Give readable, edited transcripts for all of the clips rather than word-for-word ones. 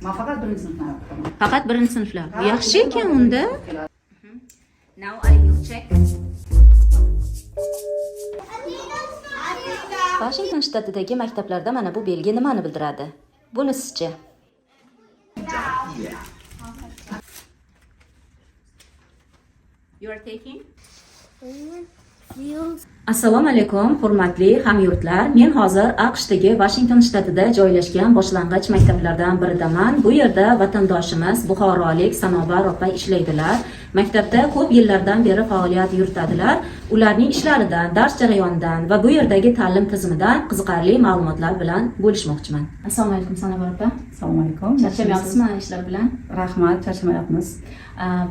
Men faqat birinchi sinfdan o'qitaman. Faqat birinchi sinflar. Yaxshi ekan unda. Now I will check. Washington shtatidagi maktablarda mana bu belgi nimani bildiradi? Buni sizcha? You are taking? Assalomu alaykum, hurmatli hamyurtlar. Men hozir AQShdagi Washington shtatida joylashgan boshlang'ich maktablardan biridaman. Bu yerda vatandoshimiz buxorolik Sanobar opa ishlaydilar. Maktabda ko'p yillardan beri faoliyat yuritadilar. Ularning ishlaridan, dars jarayonidan va bu yerdagi ta'lim tizimidan qiziqarli ma'lumotlar bilan bo'lishmoqchiman. Assalomu alaykum Sanobar opa. Assalomu alaykum. Charchamayapsizmi ishlar bilan? Rahmat, charchamayapmiz.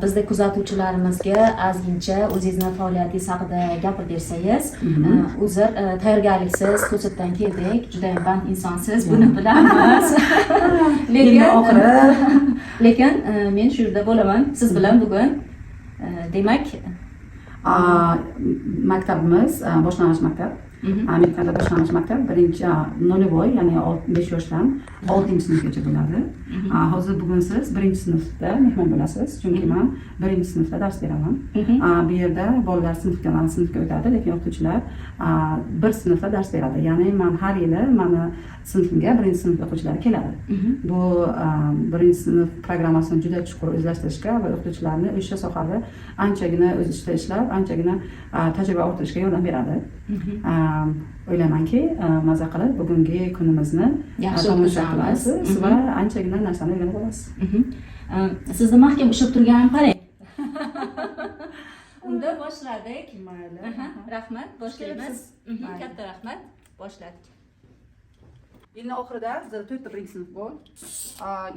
Bizda kuzatuvchilarimizga ozgincha o'zingizning faoliyatingiz haqida gapirib bersangiz. O'zir tayyorgarliksiz to'satdan keldik, juda ham band insonsiz, buni bilamiz. Lekin men shu yerda bo'laman siz bilan bugun. Demak, maktabimiz boshlang'ich maktab. Amerikada boshlang'ich maktab birinchi nolvoy, ya'ni 5 yoshdan 6-sinfgacha bo'ladi. Hozir bugun siz birinchi sinfda mehmon bo'lasiz, chunki men birinchi sinfda dars beraman. Bu yerda bolalar sinfga o'tadi, lekin o'qituvchilar bir sinfda dars beradi. Ya'ni men har yili meni sinfimga birinchi sinf o'quvchilari keladi. Bu birinchi sinf programmasini juda chuqur o'zlashtirishga va o'qituvchilarni o'sha sohada anchagina o'z ishida ishlab, anchagina tajriba orttirishga yordam beradi. O'ylaymanki, maza qilib bugungi kunimizni tomosha qilasiz va anchagina narsani o'rganib olasiz. Sizni mahkam ushlab turganim qarang. Unda boshladik. Mayli. Rahmat, boshlaymiz. Katta rahmat. Boshladik. Yilning oxirida bizda 4 ta birinchi sinf bor.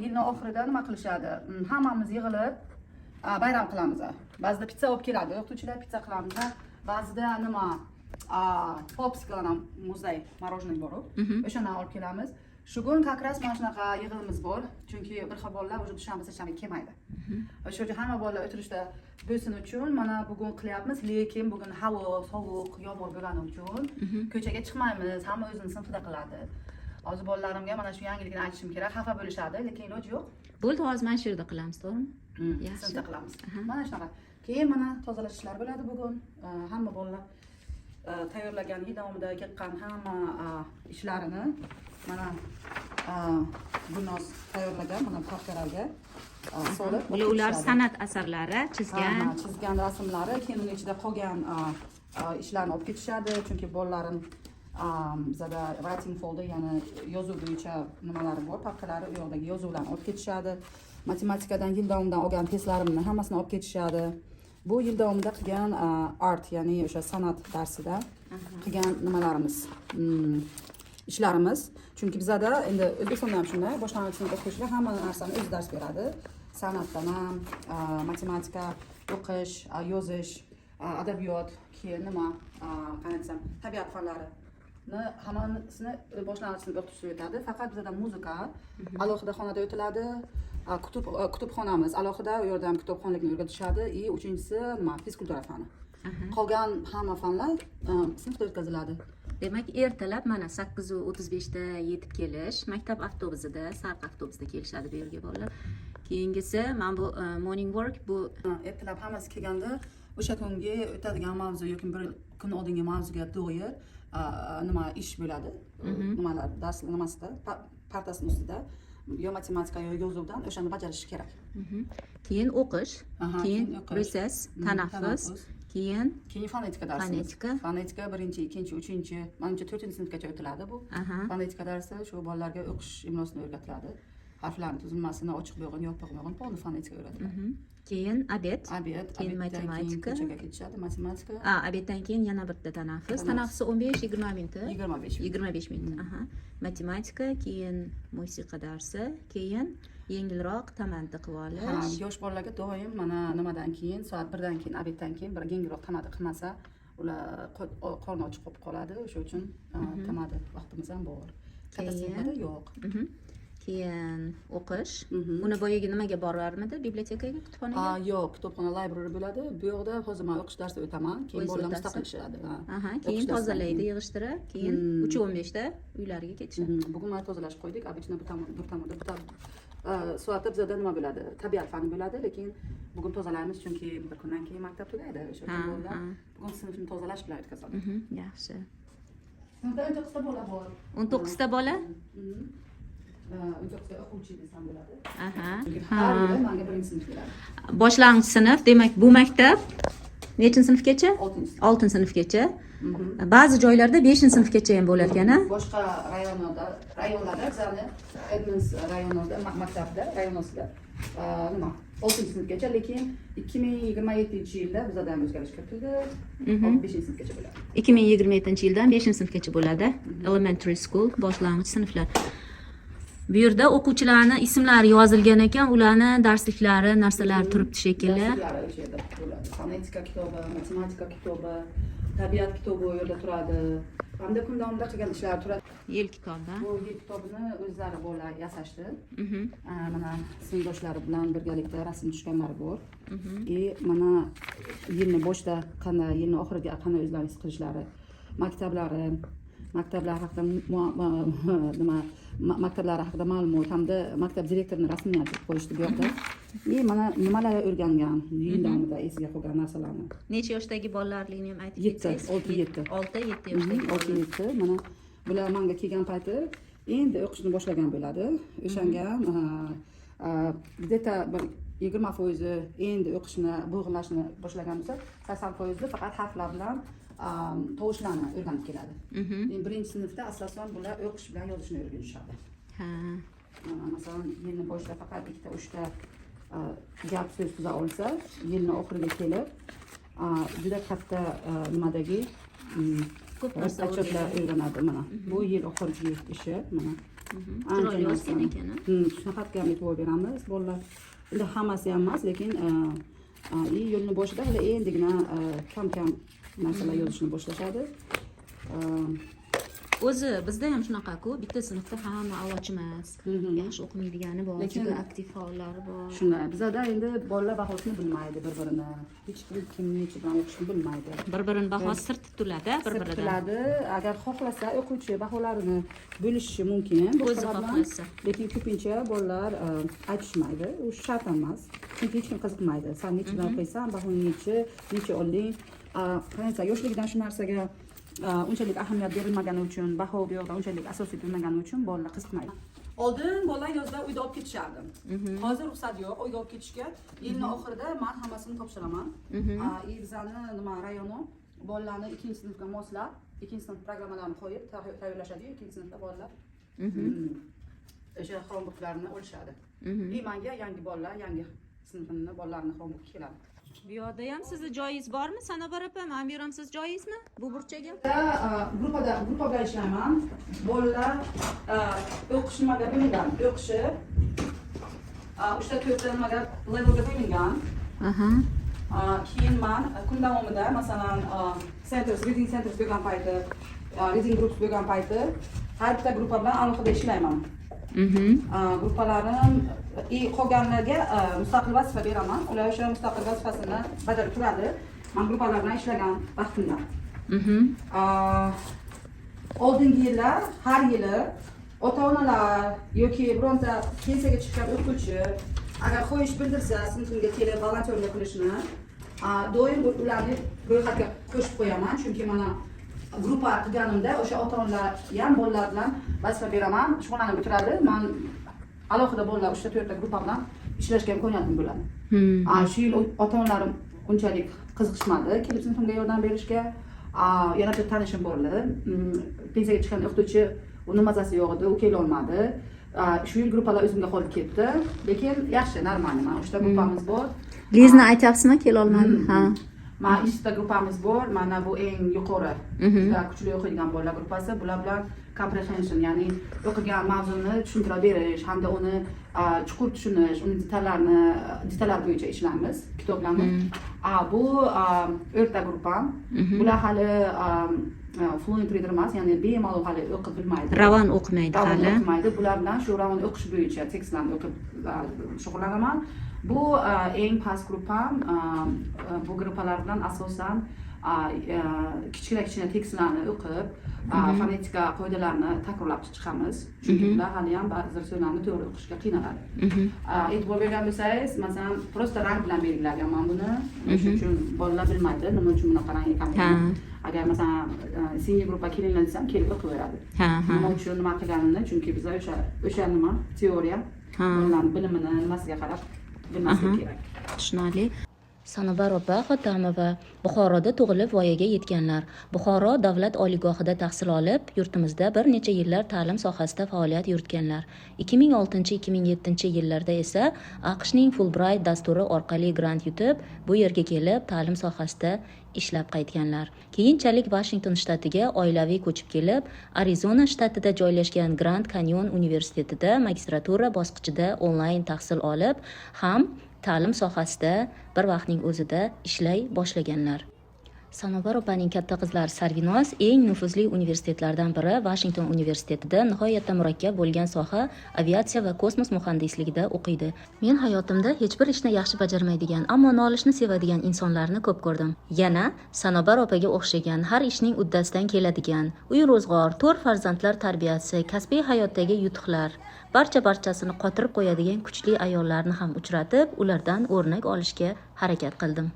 Yilning oxirida nima qilishadi? Hammamiz yig'ilib bayram qilamiz. Ba'zida pizza olib keladi, o'qituvchilar pizza qilamiz. Ba'zida nima popsiklana muzday marojnoy bor. O'shani olib kelamiz. Shu kun как раз mana shunaqa yig'inimiz bor. Chunki bir xil bolalar o'sha dushanba kelmaydi. O'sha yerda hamma bolalar o'tirishda bo'lsin uchun mana bugun qilyapmiz, lekin bugun havo sovuq, yomg'ir bo'lgani uchun ko'chaga chiqmaymiz, hamma o'zini sinfida qiladi. Hozir bolalarimga mana shu yangilikni aytishim kerak, xafa bo'lishadi, lekin iloji yo'q. Bo'ldi, hozir mana shu yerda qilamiz, to'g'rimi? Sinfda qilamiz. Mana shunaqa. Keyin mana tozalash ishlari bo'ladi bugun. Hamma bolalar tayyorlagan yil davomida yiqqan hamma ishlarini mana Gulnoz tayyorlagan mana paxtalarga solib. Ular san'at asarlari chizgan rasmlari, keyin uning ichida qolgan ishlarni olib ketishadi, chunki bolalarim bizada writing folder, ya'ni yozuv bo'yicha nimalari bor, papkalari, u yoqdagi yozuvlarni olib ketishadi. Matematikadan yil davomidan olgan testlarimni hammasini olib ketishadi. Bu yil davomida qilgan art, ya'ni o'sha san'at darsida qilgan nimalarimiz, ishlarimiz. Chunki bizada endi O'zbekistonda ham shunday, boshlang'ich sinf o'quvchilar hamma narsani o'zi dars beradi. San'atdan ham, matematika, o'qish, yozish, adabiyot, keyin nima, qanday desam, tabiat fanlarini hammasini boshlang'ich sinf o'qituvchisi o'tadi. Faqat bizada muzika alohida xonada o'tiladi. Kutubxonamiz alohida, u yerda ham kitobxonlikni o'rgatishadi. 3-inchisi nima, fizkultura fani. Qolgan hamma fanlar sinfda o'tkaziladi. Demak, ertalab mana 8:35 da yetib kelish, maktab avtobusida, sariq avtobusda kelishadi bu yerga bolalar. Keyingisi mana bu morning work, bu ertalab hammasi kelganda o'sha kungi o'tadigan mavzu yoki bir kun oldingi mavzuga doir nima ish bo'ladi. Nimalar dars nimasida, partasining ustida yo matematika yo yozuvdan o'shani bajarish kerak. Keyin o'qish, keyin recess, tanaffus, keyin fonetika darsi. Fonetika 1-chi, 2-chi, 3-chi, menimcha 4-sinfgacha o'tiladi bu. Fonetika darsi shu bolalarga o'qish imlosini o'rgatiladi. Harflarning tuzilmasini, ochiq bo'g'in, yopiq bo'g'in, polni fonetika o'rgatiladi. Keyin obed, keyin matematika, ko'chaga ketishadi, matematika. Obeddan keyin yana bitta tanaffus. Tanaffus 15-20 minut. 25 minut. Matematika, keyin musiqa darsi, keyin yengilroq tamaddi qilib olish. Yosh bolalarga doim mana nimadan keyin, soat 1dan keyin, obeddan keyin bir yengilroq tamaddi qilmasa, ular qorni ochiq qolib qoladi. O'sha uchun tamaddi vaqtimiz ham bor. Katta sinfda yo'q. keyin o'qish. Mhm. Uni boyagi nimaga borarmidi? Bibliotekaga, kutubxonaga? Yo'q, kutubxona library bo'ladi. Bu yoqda hozir men o'qish darsi o'taman. Keyin O'zi bolalar o'tasiz? mustaqil ishlaydi. Ha. Aha, O'qish keyin darsidan tozalaydi, keyin. yig'ishtirib, keyin 3:15 da uylariga ketishadi. Bugun mana tozalashib qo'ydik. Обычно bu tomonda soatda bizada nima bo'ladi? Tabiat fani bo'ladi, lekin bugun tozalaymiz chunki bir kundan keyin maktab tugaydi. O'sha uchun bolalar bugun sinfni tozalash bilan o'tkazadi. Yaxshi. Sinfda 19 ta bola bor. 19 ta bola? 19 ta o'quvchi desam bo'ladi. Aha. Har yili menga birinchi sinf keladi. Boshlang'ich sinf, demak bu maktab nechinchi sinfgacha? 6-sinf. 6-sinfgacha. Ba'zi joylarda 5-sinfgacha ham bo'lar ekan, a? Boshqa rayonlarda bizani Edmonds rayonida maktabda rayonosida nima 6-sinfgacha, lekin 2027-yilda bizada ham o'zgarish kiritildi. 5-sinfgacha bo'ladi. 2027-yildan 5-sinfgacha bo'ladi. Elementary school, boshlang'ich sinflar. Bu yerda o'quvchilarning ismlari yozilgan ekan, ularning darsliklari, narsalari turibdi shekilli. Darslari o'sha yerda bo'ladi. Fonetika kitobi, matematika kitobi, tabiat kitobi u yerda turadi. Hamda kun davomida qilgan ishlari turadi. Yil kitobi. Bu yil kitobini o'zlari bolalar yasashdi. Mana sinfdoshlari bilan birgalikda rasm tushganlari bor. Mana yilni boshida qanday, yilni oxiriga qanday o'zlarining his qilishlari, maktablar haqida nima maktablari haqida ma'lumot hamda maktab direktorini rasmini ham chizib qo'yishdi bu yoqda. Mana nimalar o'rgangan yil davomida esiga qolgan narsalarni. Necha yoshdagi bolalarligini ham aytib 7, ketsangiz? 6-7. 6-7 yoshdagi. 6-7. Mana bular menga kelgan payti endi o'qishni boshlagan bo'ladi. O'shanga где-то 20% endi o'qishni bo'g'ilashni boshlagan bo'lsa, 80% faqat harflar bilan tovushlarni o'rganib keladi. Birinchi sinfda asosan bular o'qish bilan yozishni o'rganishadi. Ha. Masalan, yilni boshida faqat 2-3 ta gap so'z tuza olsa, yilni oxiriga kelib juda katta nimadagi Ko'p narsa otchoqlar o'rganadi mana. Bu yil oxirgi ishi mana. Chiroyli yozgan ekan. Shunaqa ham e'tibor beramiz. Bolalar endi hammasi ham emas, lekin yilni boshida hali endigina kam-kam narsalar yozishni boshlashadi. O'zi bizda ham shunaqa-ku, bitta sinfda hamma a'lochi emas. Yaxshi o'qimaydigani bor, juda aktiv faollari bor. Shunday. Bizada endi bolalar bahosini bilmaydi bir-birini. Hech kim necha bilan o'qishni bilmaydi. Bir-birini bahosi sir tutiladi, bir-biridan. Tutiladi. Agar xohlasa o'quvchi baholarini bo'lishishi mumkin. O'zi xohlasa. Lekin ko'pincha bolalar aytishmaydi. U shart emas. Chunki hech kim qiziqmaydi. Sen necha bilan o'qiysan, bahoni necha olding. Qaranglar, yoshligidan shu narsaga unchalik ahamiyat berilmagani uchun, baho bu yoqda unchalik asosiy tutilmagani uchun bolalar qiziqmaydi. Oldin bolalar yozda uyda olib ketishardi. Hozir ruxsat yo'q, uyga olib ketishga. Yilning oxirida men hammasini topshiraman. Bizani nima rayoni bolalarni 2-sinfga moslab, 2-sinf programmalarini qo'yib tayyorlashadi. 2-sinfda bolalar o'sha Chromebooklarni olishadi. Menga yangi bolalar, yangi sinfimni bolalarini Chromebook keladi. Bu yerda ham sizni joyingiz bormi? Sanobar opa, men beramsiz joyingizmi? Bu burchaga? Gruppada ishlayman. Bolalar o'qish nimaga bo'lingan? O'qishi 3-4 ta nimaga levelga bo'lingan. Keyin men kun davomida masalan reading centers bo'lgan payti, reading groups bo'lgan payti har bitta gruppa bilan alohida ishlayman. Gruppalarim qolganlarga mustaqil vazifa beraman. Ular o'sha mustaqil vazifasini bajarib turadi. Men gruppalar bilan ishlagan vaqtimda. Oldingi yillar har yili ota-onalar yoki bironta pensiyaga chiqqan o'quvchi agar xohish bildirsa sinfimga kelib volontyorlik qilishni, doim ularni ro'yxatga qo'shib qo'yaman. Chunki mana gruppa qilganimda o'sha ota-onalar ham bolalar bilan vazifa beraman. Shug'ullanib o'tiradi. Men alohida bolalar 3-4 ta gruppa bilan ishlashga imkoniyatim bo'ladi. Shu yil ota-onalarim unchalik qiziqishmadi kelib sinfimga yordam berishga. Yana bir tanishim bor edi. Pensiyaga chiqqan o'qituvchi uni mazasi yo'q edi, u kela olmadi. Shu yil gruppalar o'zimga qolib ketdi. Lekin yaxshi, normal. Mana o'shta gruppamiz bor. Lizni aytyapsizmi, kela olmadi? Ha. Mana ikkita gruppamiz bor. Mana bu eng yuqori, juda kuchli o'qiydigan bolalar gruppasi. Bular bilan comprehension, ya'ni o'qigan mavzuni tushuntirib berish hamda uni chuqur tushunish, uni detallar bo'yicha ishlaymiz, kitoblarni. Bu o'rta gruppam. Bular hali fluent reader emas, ya'ni bemalol hali o'qib bilmaydi. Ravon o'qimaydi Ravon hali. o'qimaydi. Bular bilan shu ravon o'qish bo'yicha tekstlarni o'qib shug'ullanaman. Bu eng past gruppam. Bu gruppalar bilan asosan kichkina tekstlarni o'qib, fonetika qoidalarini takrorlab chiqamiz. Chunki ular hali ham ba'zi so'zlarni to'g'ri o'qishga qiynaladi. E'tibor bergan bo'lsangiz, masalan, prosta rang bilan belgilaganman buni. Shuning uchun bolalar bilmaydi nima uchun bunaqa rang ekanligini. Agar masalan senior gruppa kelinglar desam, kelib o'qiveradi. Nima uchun nima qilganini, chunki biz o'sha nima teoriya, bolalarning bilimini nimasiga qarab bilmaslik kerak. Tushunarli. Sanobar opa Xotamova Buxoroda tug'ilib voyaga yetganlar. Buxoro davlat oliygohida tahsil olib, yurtimizda bir necha yillar ta'lim sohasida faoliyat yuritganlar. 2006-2007 yillarda esa AQShning Fulbright dasturi orqali grant yutib, bu yerga kelib ta'lim sohasida ishlab qaytganlar. Keyinchalik Washington shtatiga oilaviy ko'chib kelib, Arizona shtatida joylashgan Grand Canyon universitetida magistratura bosqichida onlayn tahsil olib, ham ta'lim sohasida bir vaqtning o'zida ishlay boshlaganlar. Sanobar opaning katta qizlari Sarvinoz eng nufuzli universitetlardan biri Washington universitetida nihoyatda murakkab bo'lgan soha aviatsiya va kosmos muhandisligida o'qiydi. Men hayotimda hech bir ishni yaxshi bajarmaydigan, ammo nolishni sevadigan insonlarni ko'p ko'rdim. Yana Sanobar opaga o'xshagan har ishning uddasidan keladigan, uy ro'zg'or, 4 farzandlar tarbiyasi, kasbiy hayotdagi yutuqlar, barchasini qotirib qo'yadigan kuchli ayollarni ham uchratib, ulardan o'rnak olishga harakat qildim.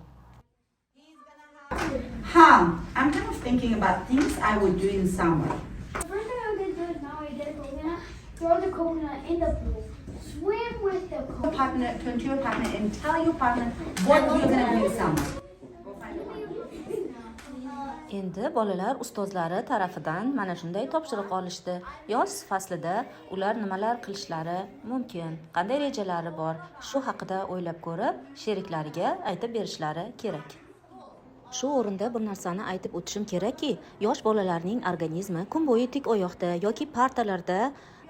I'm kind of thinking about things I would do in summer. The first thing I'm gonna do is now I get a coconut, throw the coconut in the pool, swim with the coconut. Turn to your partner and tell your partner what you're gonna do in summer. Endi bolalar ustozlari tarafidan mana shunday topshiriq olishdi. Yoz faslida ular nimalar qilishlari mumkin, qanday rejalari bor, shu haqida o'ylab ko'rib, sheriklariga aytib berishlari kerak. Shu o'rinda bir narsani aytib o'tishim kerakki, yosh bolalarning organizmi kun bo'yi tik oyoqda yoki partalarda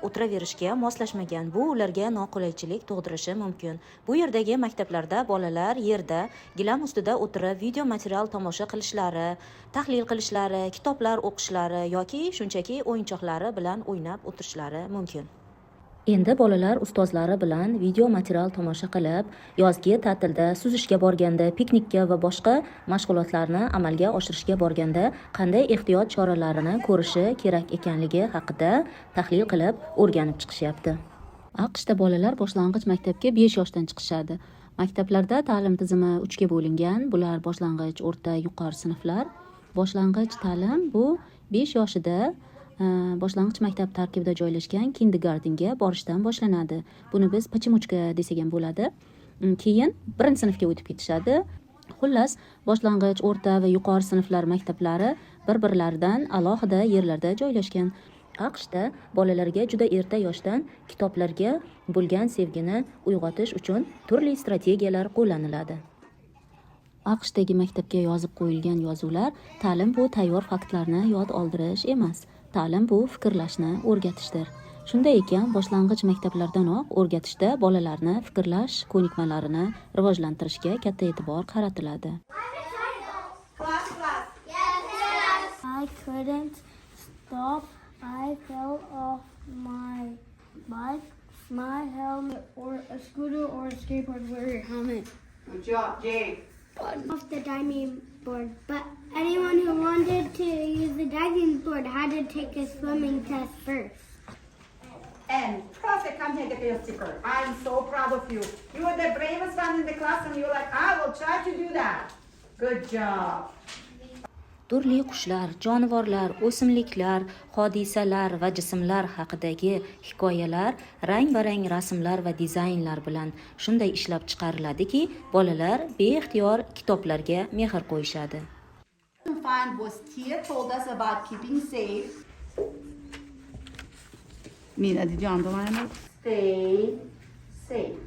o'tiraverishga moslashmagan. Bu ularga noqulaychilik tug'dirishi mumkin. Bu yerdagi maktablarda bolalar yerda, gilam ustida o'tirib video material tomosha qilishlari, tahlil qilishlari, kitoblar o'qishlari yoki shunchaki o'yinchoqlari bilan o'ynab o'tirishlari mumkin. Endi bolalar ustozlari bilan video material tomosha qilib, yozgi ta'tilda suzishga borganda, piknikka va boshqa mashg'ulotlarni amalga oshirishga borganda qanday ehtiyot choralarini ko'rishi kerak ekanligi haqida tahlil qilib o'rganib chiqishyapti. AQShda bolalar boshlang'ich maktabga 5 yoshdan chiqishadi. Maktablarda ta'lim tizimi 3 ga bo'lingan. Bular boshlang'ich, o'rta, yuqori sinflar. Boshlang'ich ta'lim bu 5 yoshida boshlang'ich maktab tarkibida joylashgan kindergartenga borishdan boshlanadi. Buni biz pachimuchka desak ham bo'ladi. Keyin 1-sinfga o'tib ketishadi. Xullas, boshlang'ich, o'rta va yuqori sinflar maktablari bir-birlaridan alohida yerlarda joylashgan. AQShda bolalarga juda erta yoshdan kitoblarga bo'lgan sevgini uyg'otish uchun turli strategiyalar qo'llaniladi. AQShdagi maktabga yozib qo'yilgan yozuvlar ta'lim bu tayyor faktlarni yod oldirish emas. Ta'lim bu fikrlashni o'rgatishdir. Shunday ekan, boshlang'ich maktablardanoq o'rgatishda bolalarni fikrlash ko'nikmalarini rivojlantirishga katta e'tibor qaratiladi. I couldn't stop. I fell off my bike, my helmet, or a scooter or a skateboard. Wear your helmet. Good job, Jay. Off the diving board, but anyone who wanted to use the diving board had to take a swimming test first. And perfect, come here, get your sticker. I'm so proud of you. You were the bravest one in the class and you were like, I will try to do that. Good job. Turli qushlar, jonivorlar, o'simliklar, hodisalar va jismlar haqidagi hikoyalar rang-barang rasmlar va dizaynlar bilan shunday ishlab chiqariladiki, bolalar beixtiyor kitoblarga mehr qo'yishadi. Find was here told us about keeping safe. Mina, did you underline it? Stay safe.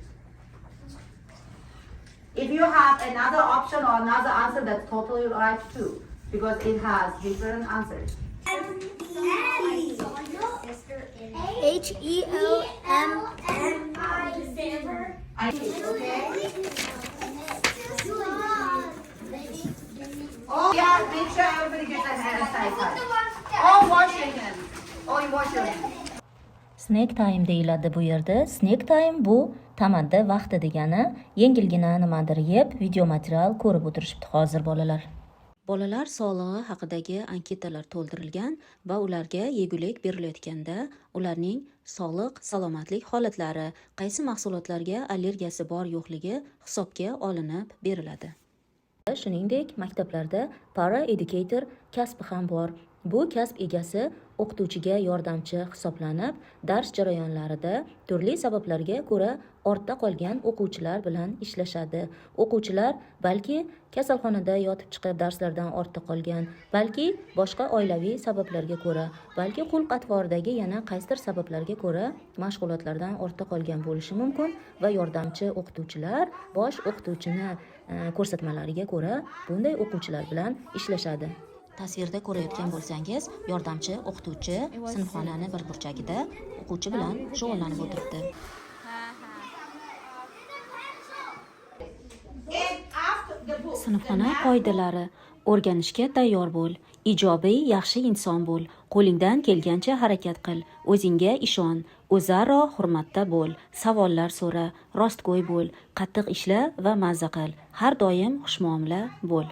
If you have another option or another answer, that's totally right too, because it has different answers. HELMMI. Oh yeah, make sure everybody gets an hand sanitizer. Snack time deyiladi bu yerda. Snack time bu tamaddi vaqti degani. Yengilgina nimadir yeb, video material ko'rib o'tirishibdi hozir bolalar. Bolalar sog'lig'i haqidagi anketalar to'ldirilgan va ularga yegulik berilayotganda ularning sog'liq, salomatlik holatlari, qaysi mahsulotlarga allergiyasi bor yo'qligi hisobga olinib beriladi. Shuningdek, maktablarda para-educator kasbi ham bor. Bu kasb egasi o'qituvchiga yordamchi hisoblanib, dars jarayonlarida turli sabablarga ko'ra ortda qolgan o'quvchilar bilan ishlashadi. O'quvchilar balki kasalxonada yotib chiqib darslardan ortda qolgan, balki boshqa oilaviy sabablarga ko'ra, balki xulq-atvoridagi yana qaysidir sabablarga ko'ra mashg'ulotlardan ortda qolgan bo'lishi mumkin va yordamchi o'qituvchilar bosh o'qituvchini ko'rsatmalariga ko'ra bunday o'quvchilar bilan ishlashadi. Tasvirda ko'rayotgan bo'lsangiz, yordamchi o'qituvchi sinfxonani bir burchagida o'quvchi bilan shug'ullanib o'tiribdi. Sinfxona qoidalari: o'rganishga tayyor bo'l, ijobiy, yaxshi inson bo'l, qo'lingdan kelgancha harakat qil, o'zingga ishon, o'zaro hurmatda bo'l, savollar so'ra, rostgo'y bo'l, qattiq ishla va mazza qil, har doim xushmuomala bo'l.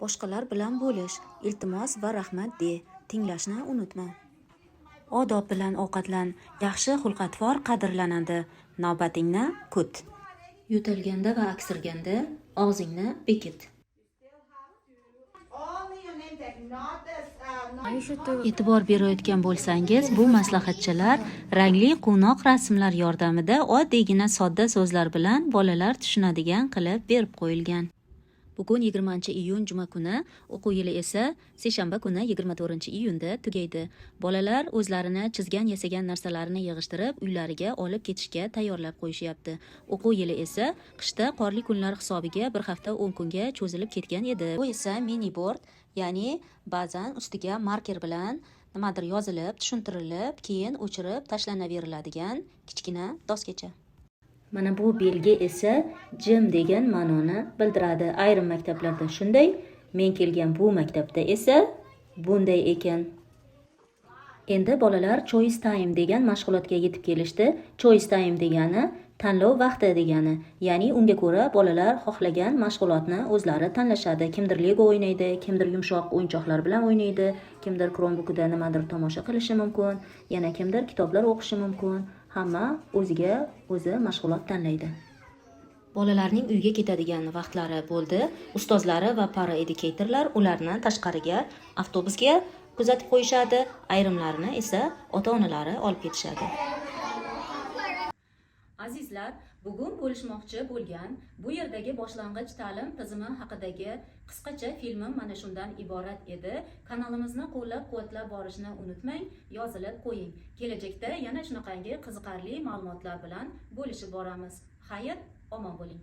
Boshqalar bilan bo'lish, iltimos va rahmat de, tinglashni unutma. Odob bilan ovqatlan, yaxshi xulq-atvor qadrlanadi, navbatingni kut. Yo'talganda va aksirganda og'zingni bekit. E'tibor berayotgan bo'lsangiz, bu maslahatchilar rangli quvnoq rasmlar yordamida oddiygina sodda so'zlar bilan bolalar tushunadigan qilib berib qo'yilgan. Bugun 20-iyun juma kuni, o'quv yili esa seshanba kuni 24-iyunda tugaydi. Bolalar o'zlarini chizgan, yasagan narsalarini yig'ishtirib, uylariga olib ketishga tayyorlab qo'yishyapti. O'quv yili esa qishda qorli kunlar hisobiga bir hafta 10 kunga cho'zilib ketgan edi. Bu esa mini board, ya'ni ba'zan ustiga marker bilan nimadir yozilib, tushuntirilib, keyin o'chirib tashlanaveriladigan kichkina doskacha. Mana bu belgi esa jim degan ma'noni bildiradi. Ayrim maktablarda shunday, men kelgan bu maktabda esa bunday ekan. Endi bolalar choice time degan mashg'ulotga yetib kelishdi. Choice time degani tanlov vaqti degani. Ya'ni unga ko'ra bolalar xohlagan mashg'ulotni o'zlari tanlashadi. Kimdir Lego o'ynaydi, kimdir yumshoq o'yinchoqlar bilan o'ynaydi, kimdir Chromebookda nimadir tomosha qilishi mumkin, yana kimdir kitoblar o'qishi mumkin. Hamma o'ziga o'zi mashg'ulot tanlaydi. Bolalarning uyga ketadigan vaqtlari bo'ldi. Ustozlari va para-educatorlar ularni tashqariga avtobusga kuzatib qo'yishadi, ayrimlarini esa ota-onalari olib ketishadi. Azizlar, bugun bo'lishmoqchi bo'lgan bu yerdagi boshlang'ich ta'lim tizimi haqidagi qisqacha filmim mana shundan iborat edi. Kanalimizni qo'llab-quvvatlab borishni unutmang, yozilib qo'ying. Kelajakda yana shunaqangi qiziqarli ma'lumotlar bilan bo'lishib boramiz. Xayr, omon bo'ling.